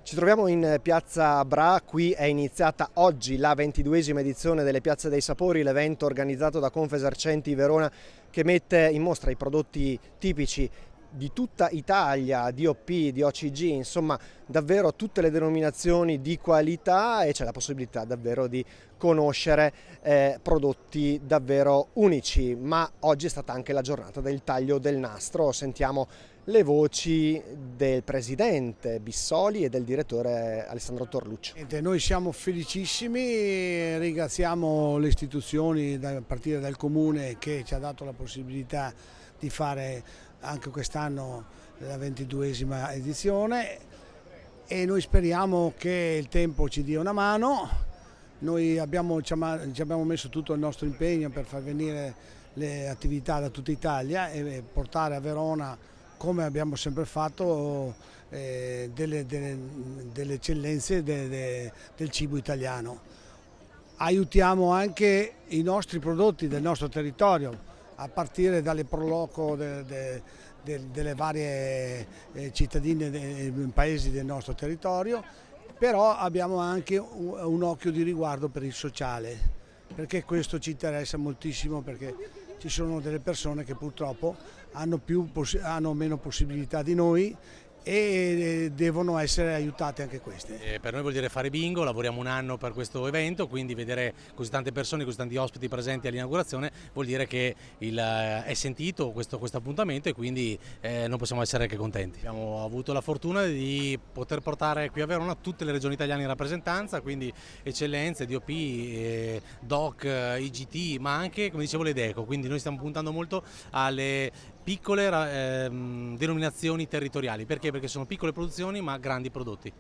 Ci troviamo in Piazza Bra, qui è iniziata oggi la 22esima edizione delle Piazze dei Sapori, l'evento organizzato da Confesercenti Verona che mette in mostra i prodotti tipici di tutta Italia, DOP, di OCG, insomma davvero tutte le denominazioni di qualità, e c'è la possibilità davvero di conoscere prodotti davvero unici. Ma oggi è stata anche la giornata del taglio del nastro. Sentiamo le voci del presidente Bissoli e del direttore Alessandro Torluccio. Noi siamo felicissimi, ringraziamo le istituzioni a partire dal Comune che ci ha dato la possibilità di fare anche quest'anno la 22esima edizione, e noi speriamo che il tempo ci dia una mano. Noi ci abbiamo messo tutto il nostro impegno per far venire le attività da tutta Italia e portare a Verona, come abbiamo sempre fatto, delle eccellenze del cibo italiano. Aiutiamo anche i nostri prodotti del nostro territorio, a partire dalle proloco delle varie cittadine e paesi del nostro territorio, però abbiamo anche un occhio di riguardo per il sociale, perché questo ci interessa moltissimo, perché ci sono delle persone che purtroppo hanno meno possibilità di noi e devono essere aiutate anche queste. Per noi vuol dire fare bingo, lavoriamo un anno per questo evento, quindi vedere così tante persone, così tanti ospiti presenti all'inaugurazione vuol dire che è sentito questo appuntamento, e quindi non possiamo essere che contenti. Abbiamo avuto la fortuna di poter portare qui a Verona tutte le regioni italiane in rappresentanza, quindi eccellenze, DOP, DOC, IGT, ma anche, come dicevo, le DECO, quindi noi stiamo puntando molto alle piccole denominazioni territoriali. Perché? Perché sono piccole produzioni ma grandi prodotti.